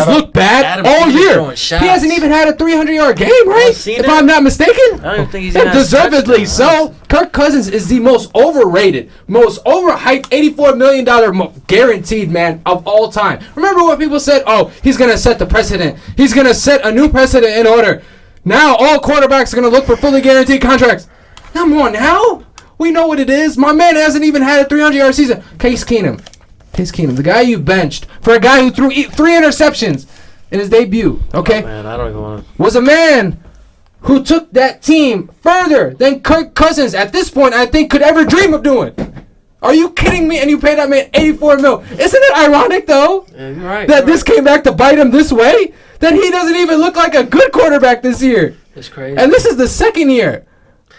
He's looked bad all year. He hasn't even had a 300-yard game, right? If I'm not mistaken. I don't think he's deservedly so. Kirk Cousins is the most overrated, most overhyped $84 million guaranteed man of all time. Remember what people said? Oh, he's going to set the precedent. He's going to set a new precedent in order. Now all quarterbacks are going to look for fully guaranteed contracts. Come on now. We know what it is. My man hasn't even had a 300-yard season. Case Keenum, the guy you benched for a guy who threw 3 interceptions in his debut, okay? Oh, man, I don't even want to. Was a man who took that team further than Kirk Cousins at this point I think could ever dream of doing. Are you kidding me? And you paid that man $84 million. Isn't it ironic, though, Yeah, you're right. that this came back to bite him this way? That he doesn't even look like a good quarterback this year. It's crazy. And this is the second year.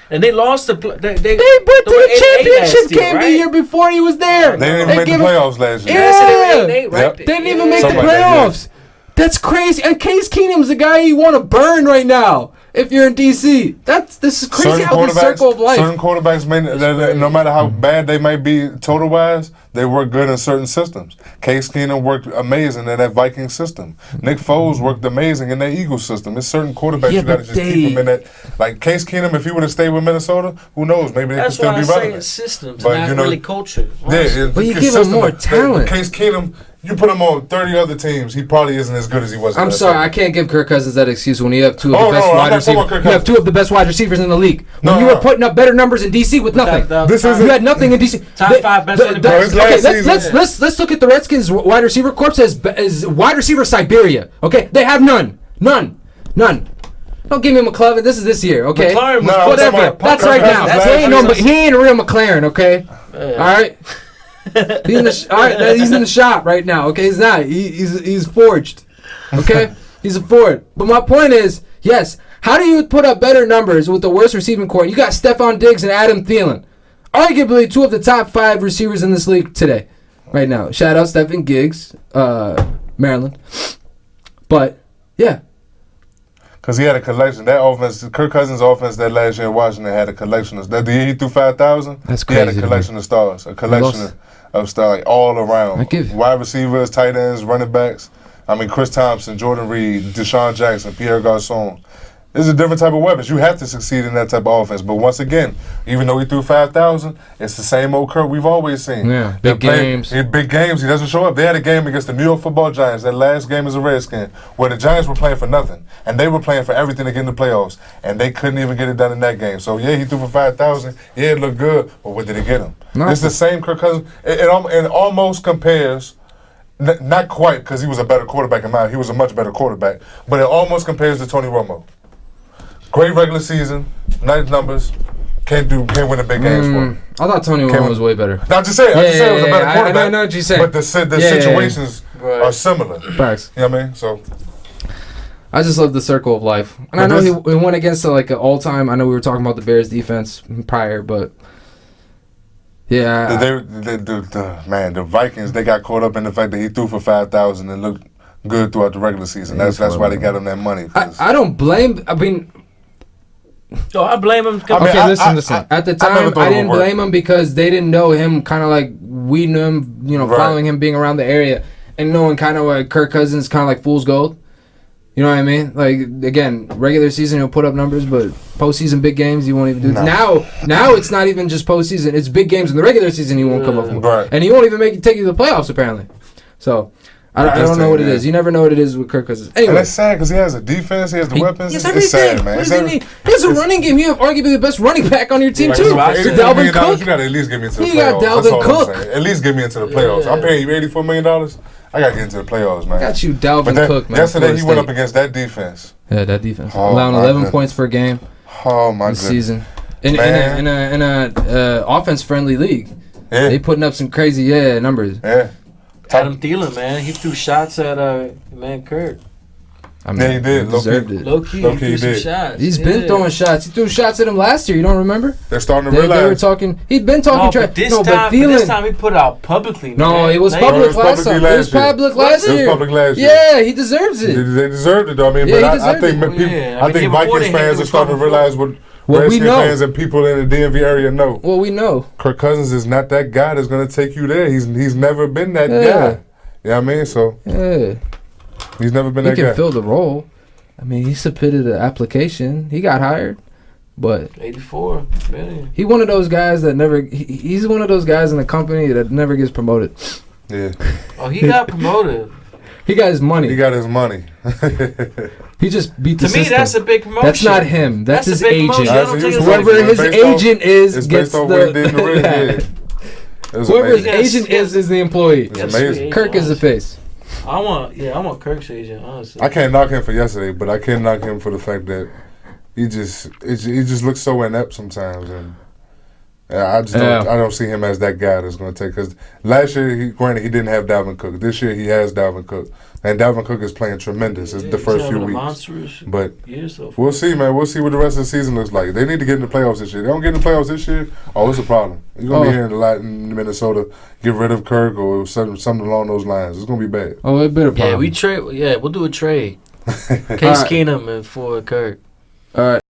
And they lost the. They went to the championship game the year before he was there. They didn't even make the playoffs last year. Yeah. They didn't even make the playoffs. That's crazy. And Case Keenum's the guy you want to burn right now if you're in D.C. This is crazy how the circle of life. Certain quarterbacks, no matter how bad they might be total-wise, they work good in certain systems. Case Keenum worked amazing in that Viking system. Nick Foles worked amazing in that Eagles system. There's certain quarterbacks you got to just keep them in that. Like Case Keenum, if he would have stayed with Minnesota, who knows? Maybe they could still be relevant. That's why I say it's systems, but not really culture. Yeah, but you give him more talent. Case Keenum, you put him on 30 other teams, he probably isn't as good as he was. I'm sorry, I can't give Kirk Cousins that excuse when you have two of the best wide receivers. You have two of the best wide receivers in the league. When you were putting up better numbers in DC with nothing. You had nothing in DC. Top 5 best running backs. Okay, let's look at the Redskins wide receiver corps as wide receiver Siberia. Okay, they have none. Don't give me McLovin. This is this year. Okay, whatever. That's right now. He ain't a real McLaren. Okay, all right. He's in the shop right now. Okay, he's not. He's forged. Okay, he's a Ford. But my point is, yes. How do you put up better numbers with the worst receiving core? You got Stephon Diggs and Adam Thielen, arguably 2 of the top 5 receivers in this league today, right now. Shout out Stephen Diggs, Maryland. But yeah. Because he had a collection. That offense, Kirk Cousins' offense that last year in Washington had a collection of that. The year he threw 5,000, that's crazy. He had a collection of stars. A collection of stars like, all around. Wide receivers, tight ends, running backs. I mean, Chris Thompson, Jordan Reed, Deshaun Jackson, Pierre Garçon. This is a different type of weapons. You have to succeed in that type of offense. But once again, even though he threw 5,000, it's the same old Kirk we've always seen. Yeah, big games. Big games. He doesn't show up. They had a game against the New York Football Giants, that last game as a Redskin, where the Giants were playing for nothing. And they were playing for everything to get in the playoffs. And they couldn't even get it done in that game. So, yeah, he threw for 5,000. Yeah, it looked good. But what did it get him? It's the same Kirk Cousins. It almost compares. Not quite, because he was a better quarterback in mine. He was a much better quarterback. But it almost compares to Tony Romo. Great regular season, nice numbers. Can't win the big games for him. I thought Tony Romo was way better. No, I'm just saying. It was a better quarterback. I know what you're saying. But the situations are similar. Facts. You know what I mean? So I just love the circle of life. And I know he went against like an all-time. I know we were talking about the Bears defense prior, but yeah. The Vikings, they got caught up in the fact that he threw for 5,000 and looked good throughout the regular season. That's why they got him that money. I don't blame. I mean. So I blame him. Listen. At the time, I didn't blame him because they didn't know him kind of like we knew him, following him, being around the area, and knowing kind of like Kirk Cousins, kind of like fool's gold. You know what I mean? Like, again, regular season, he'll put up numbers, but postseason, big games, he won't even do it. Now it's not even just postseason. It's big games in the regular season he won't come up with. Right. And he won't even take you to the playoffs, apparently. So, I don't know what it is. You never know what it is with Kirk Cousins. Anyway. And that's sad because he has a defense, he has the weapons. He has everything. It's sad, man. What does he need? He has a running game. You have arguably the best running back on your team, too. Dalvin Cook. You got to at least get me into the playoffs. You got Dalvin Cook. At least get me into the playoffs. I'm paying you $84 million. I got to get into the playoffs, man. Got you Dalvin Cook, man. Yesterday, he went up against that defense. Yeah, that defense. Allowing 11 points per game. Oh, my goodness. This season. In a offense-friendly league. Yeah. They putting up some crazy, numbers. Yeah. Adam Thielen, man, he threw shots at Kirk. I mean, he did. Low-key, he threw some shots. He's been throwing shots. He threw shots at him last year. You don't remember? They're starting to realize. They were talking. He'd been talking trash. But this time he put out publicly. Man. No, it was public last time. It was public last year. It was public last year. Yeah, he deserves it. They deserved it, though. I mean, but I think Vikings fans are starting to realize what Redskins fans and people in the DMV area know. Well, we know. Kirk Cousins is not that guy that's going to take you there. He's never been that guy. You know what I mean? So. Yeah. He's never been He that can guy. fill the role. I mean, he submitted an application. He got hired, but 84 million. he one of those guys that never. He's one of those guys in the company that never gets promoted. Yeah. Oh, he got promoted. He got his money. He got his money. He just beat the To me, system. that's a big promotion. That's not him. That's his a big agent. promotion. I don't think it's Whoever like- his agent is It's gets based off what he did in the Reds. the. Yeah. It was Whoever his amazing. agent is the employee. It's Yes, amazing. sweet. Kirk is the face. I want Kirk's agent, honestly. I can't knock him for yesterday, but I can knock him for the fact that he just looks so inept sometimes, and I don't see him as that guy that's going to take. Because last year, he didn't have Dalvin Cook. This year, he has Dalvin Cook, and Dalvin Cook is playing tremendous. It's the first few weeks, but we'll see, man. We'll see what the rest of the season looks like. They need to get in the playoffs this year. They don't get in the playoffs this year. Oh, it's a problem. You're gonna be hearing a lot in Minnesota. Get rid of Kirk or something along those lines. It's gonna be bad. Oh, it better. Yeah, we'll do a trade. Case All right. Keenum and for Kirk. All right.